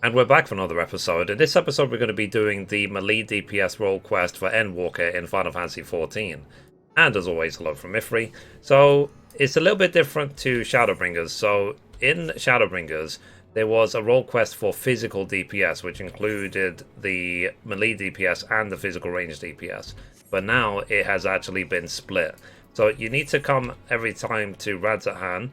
And we're back for another episode. In this episode, we're going to be doing the Melee DPS role quest for Endwalker in Final Fantasy XIV. And as always, hello from Mithrie. So, it's a little bit different to Shadowbringers. So, in Shadowbringers, there was a role quest for physical DPS, which included the Melee DPS and the physical range DPS. But now it has actually been split. So, you need to come every time to Radzahan,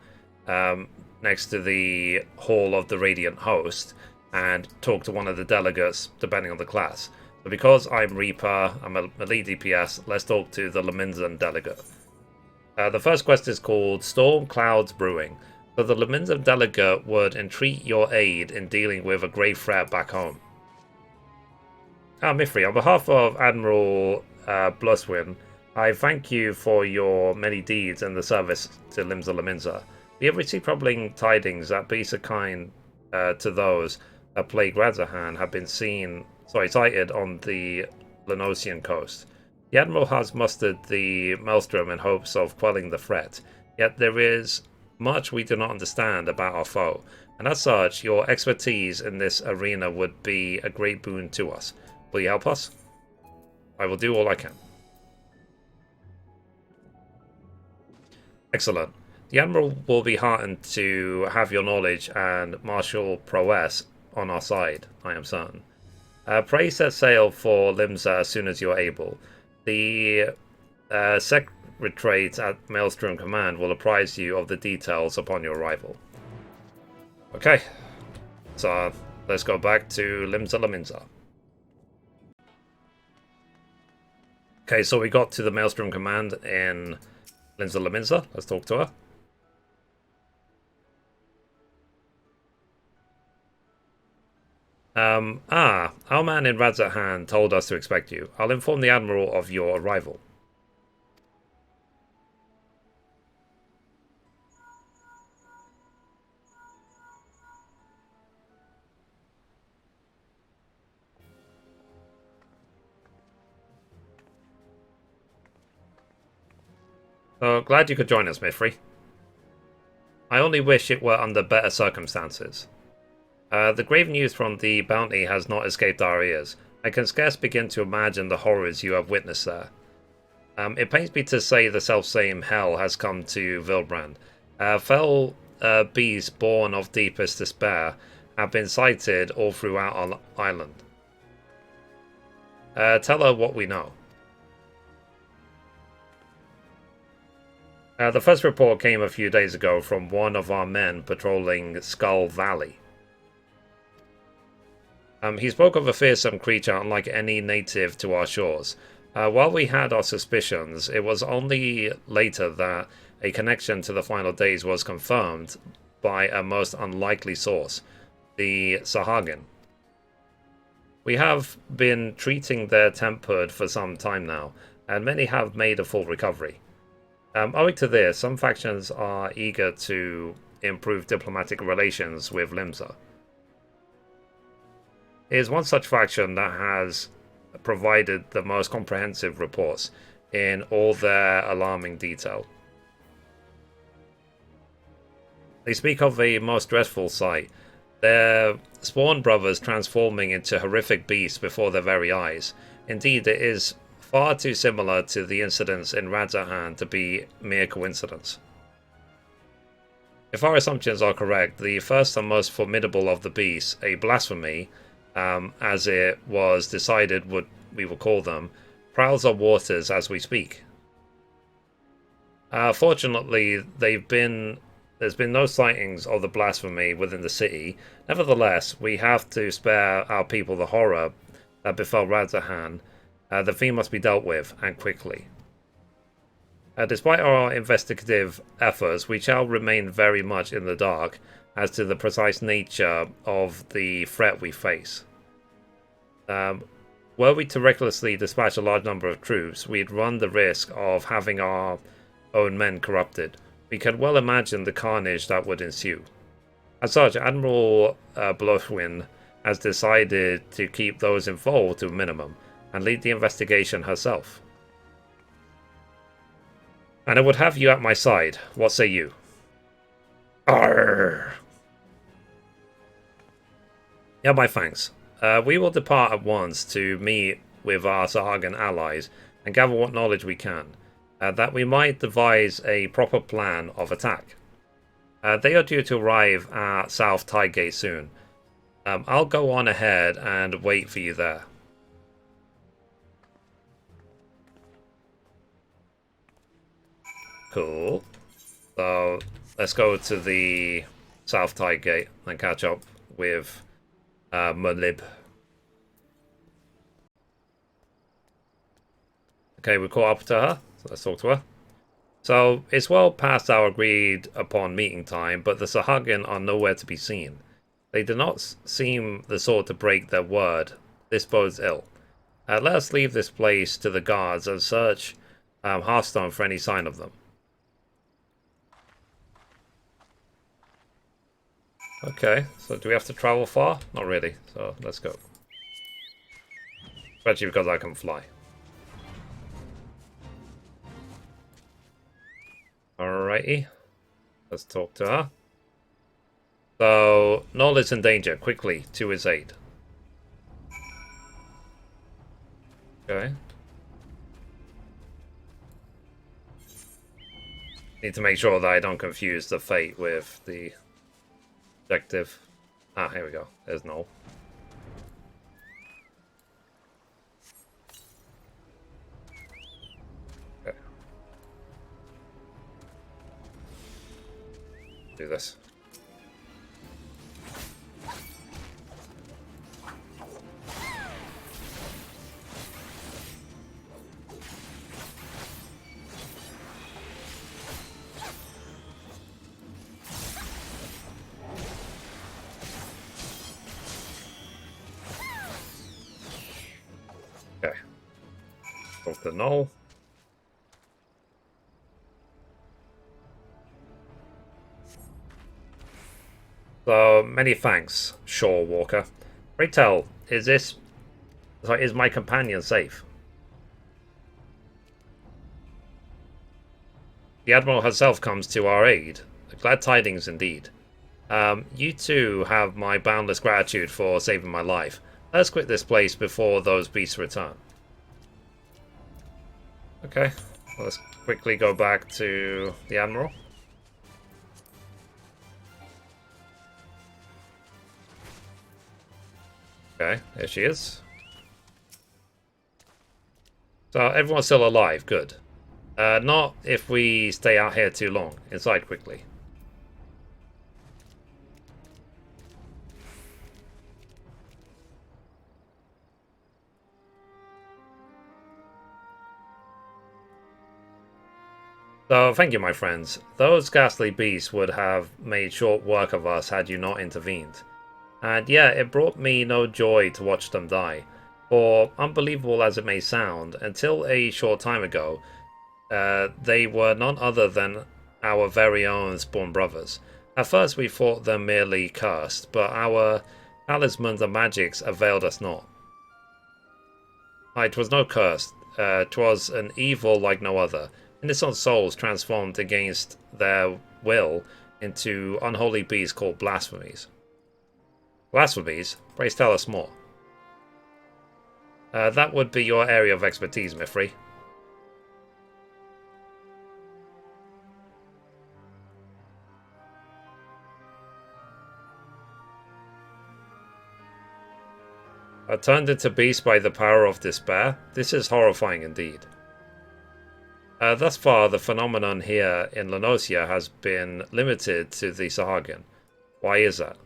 next to the Hall of the Radiant Host, and talk to one of the delegates, depending on the class. So because I'm Reaper, I'm a Melee DPS, let's talk to the Leminzan delegate. The first quest is called Storm Clouds Brewing. So the Leminzan delegate would entreat your aid in dealing with a grave threat back home. Mithrie, on behalf of Admiral Bluswin, I thank you for your many deeds and the service to Limsa Leminza. We have received troubling tidings that beasts are kind to those that plague Radzahan have been sighted on the Lenosian coast. The Admiral has mustered the Maelstrom in hopes of quelling the threat, yet there is much we do not understand about our foe, and as such, your expertise in this arena would be a great boon to us. Will you help us? I will do all I can. Excellent. The Admiral will be heartened to have your knowledge and martial prowess on our side, I am certain. Pray set sail for Limsa as soon as you're able. The Secretariat at Maelstrom Command will apprise you of the details upon your arrival. Okay, so let's go back to Limsa Leminza. Okay, so we got to the Maelstrom Command in Limsa Leminza. Let's talk to her. Our man in Radzahan told us to expect you. I'll inform the Admiral of your arrival. So glad you could join us, Mithrie. I only wish it were under better circumstances. The grave news from the bounty has not escaped our ears. I can scarce begin to imagine the horrors you have witnessed there. It pains me to say the selfsame hell has come to Vilbrand. Fell beasts born of deepest despair have been sighted all throughout our island. Tell her what we know. The first report came a few days ago from one of our men patrolling Skull Valley. He spoke of a fearsome creature unlike any native to our shores. While we had our suspicions, it was only later that a connection to the final days was confirmed by a most unlikely source, the Sahagin. We have been treating their tempered for some time now, and many have made a full recovery. Owing to this, some factions are eager to improve diplomatic relations with Limsa. It is one such faction that has provided the most comprehensive reports in all their alarming detail. They speak of a most dreadful sight, their spawn brothers transforming into horrific beasts before their very eyes. Indeed, it is far too similar to the incidents in Radzahan to be mere coincidence. If our assumptions are correct, the first and most formidable of the beasts, a blasphemy, as it was decided we will call them, prowls our waters as we speak. Fortunately, there's been no sightings of the blasphemy within the city. Nevertheless, we have to spare our people the horror that befell Radzahan. The theme must be dealt with, and quickly. Despite our investigative efforts, we shall remain very much in the dark as to the precise nature of the threat we face. Were we to recklessly dispatch a large number of troops, we'd run the risk of having our own men corrupted. We can well imagine the carnage that would ensue. As such, Admiral Blushwin has decided to keep those involved to a minimum and lead the investigation herself. And I would have you at my side. What say you? Arrgh. Yeah, my thanks. We will depart at once to meet with our Sahagan allies and gather what knowledge we can, that we might devise a proper plan of attack. They are due to arrive at South Tidegate soon. I'll go on ahead and wait for you there. Cool. So let's go to the South Tidegate and catch up with Mulib. Okay, we caught up to her, so let's talk to her. So it's well past our agreed upon meeting time, but the Sahagin are nowhere to be seen. They do not seem the sort to break their word. This bodes ill. Let us leave this place to the guards and search Hearthstone for any sign of them. Okay, so do we have to travel far? Not really, so let's go. Especially because I can fly. Alrighty, let's talk to her. So, Noel is in danger. Quickly, to his aid. Okay. Need to make sure that I don't confuse the fate with the objective. Ah, here we go. There's Noel. Okay. Do this. Okay. Talk to Noel. So, many thanks, Shaw Walker. Pray tell, is my companion safe? The Admiral herself comes to our aid. Glad tidings indeed. You two have my boundless gratitude for saving my life. Let's quit this place before those beasts return. Okay, let's quickly go back to the Admiral. Okay, there she is. So everyone's still alive, good. Not if we stay out here too long. Inside quickly. So, thank you, my friends. Those ghastly beasts would have made short work of us had you not intervened. And yeah, it brought me no joy to watch them die. For, unbelievable as it may sound, until a short time ago, they were none other than our very own spawn brothers. At first we thought them merely cursed, but our talismans and magics availed us not. It was no curse, 'twas an evil like no other. Innocent souls transformed against their will into unholy beasts called blasphemies. Blasphemies? Praise tell us more. That would be your area of expertise, Mithrie. Turned into beasts by the power of despair? This is horrifying indeed. Thus far, the phenomenon here in Lenosia has been limited to the Sahagin. Why is that?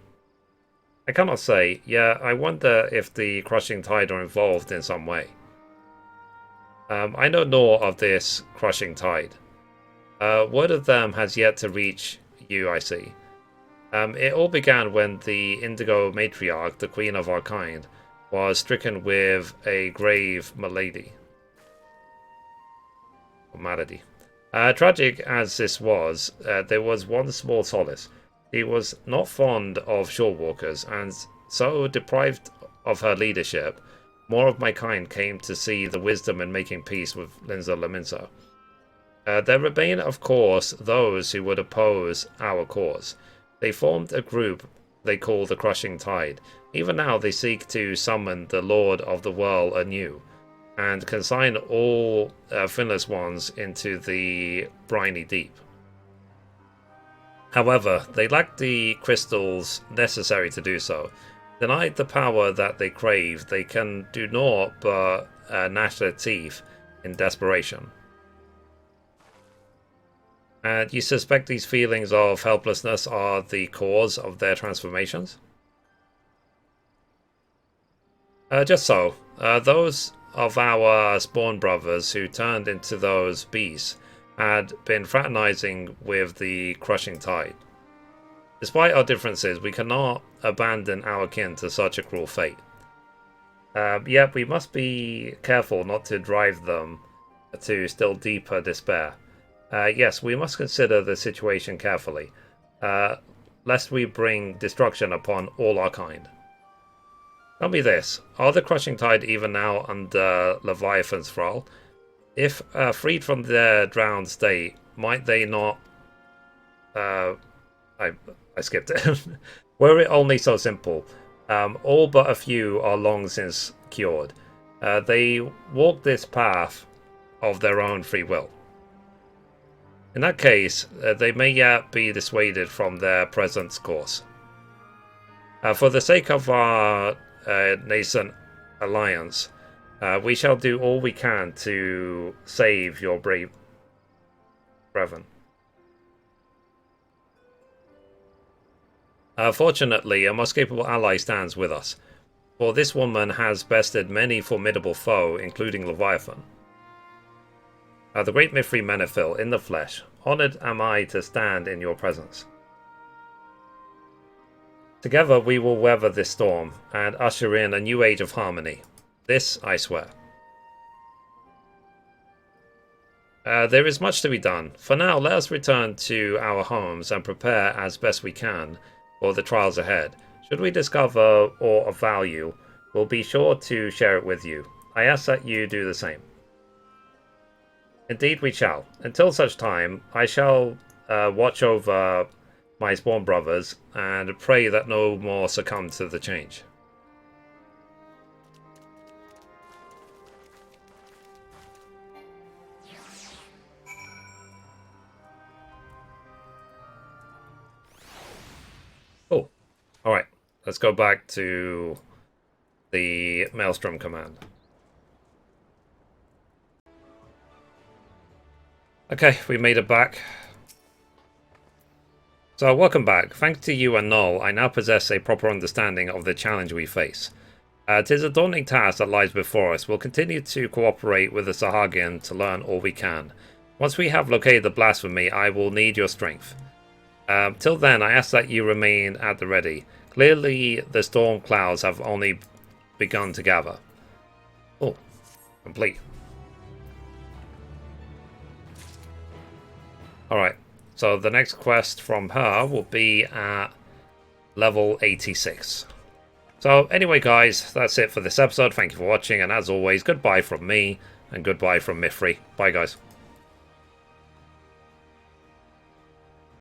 I cannot say. Yeah, I wonder if the Crushing Tide are involved in some way. I know naught of this Crushing Tide. Word of them has yet to reach you, I see. It all began when the Indigo Matriarch, the queen of our kind, was stricken with a grave malady. Tragic as this was, there was one small solace. He was not fond of shorewalkers, and so, deprived of her leadership, more of my kind came to see the wisdom in making peace with Linza Laminsa. There remain, of course, those who would oppose our cause. They formed a group they call the Crushing Tide. Even now they seek to summon the Lord of the World anew, and consign all finless ones into the briny deep. However, they lack the crystals necessary to do so. Denied the power that they crave, they can do naught but gnash their teeth in desperation. And you suspect these feelings of helplessness are the cause of their transformations? Just so. Those of our spawn brothers who turned into those beasts had been fraternizing with the Crushing Tide. Despite our differences, we cannot abandon our kin to such a cruel fate. Yet we must be careful not to drive them to still deeper despair. Yes, we must consider the situation carefully, lest we bring destruction upon all our kind. Tell me this, are the Crushing Tide even now under Leviathan's thrall? If freed from their drowned state, might they not... I skipped it. Were it only so simple, all but a few are long since cured. They walk this path of their own free will. In that case, they may yet be dissuaded from their present course. For the sake of our nascent alliance, we shall do all we can to save your brave brethren. Fortunately, a most capable ally stands with us, for this woman has bested many formidable foe, including Leviathan. The great Mithrie Menethil in the flesh, honoured am I to stand in your presence. Together we will weather this storm, and usher in a new age of harmony. This I swear. There is much to be done. For now, let us return to our homes and prepare as best we can for the trials ahead. Should we discover aught of value, we'll be sure to share it with you. I ask that you do the same. Indeed we shall. Until such time, I shall watch over my spawn brothers and pray that no more succumb to the change. Oh, alright. Let's go back to the Maelstrom command. Okay, we made it back. So, welcome back. Thanks to you and Null, I now possess a proper understanding of the challenge we face. 'Tis a daunting task that lies before us. We'll continue to cooperate with the Sahagin to learn all we can. Once we have located the blasphemy, I will need your strength. Till then, I ask that you remain at the ready. Clearly, the storm clouds have only begun to gather. Oh, complete. Alright, so the next quest from her will be at level 86. So anyway guys, that's it for this episode. Thank you for watching, and as always, goodbye from me, and goodbye from Mithrie. Bye guys.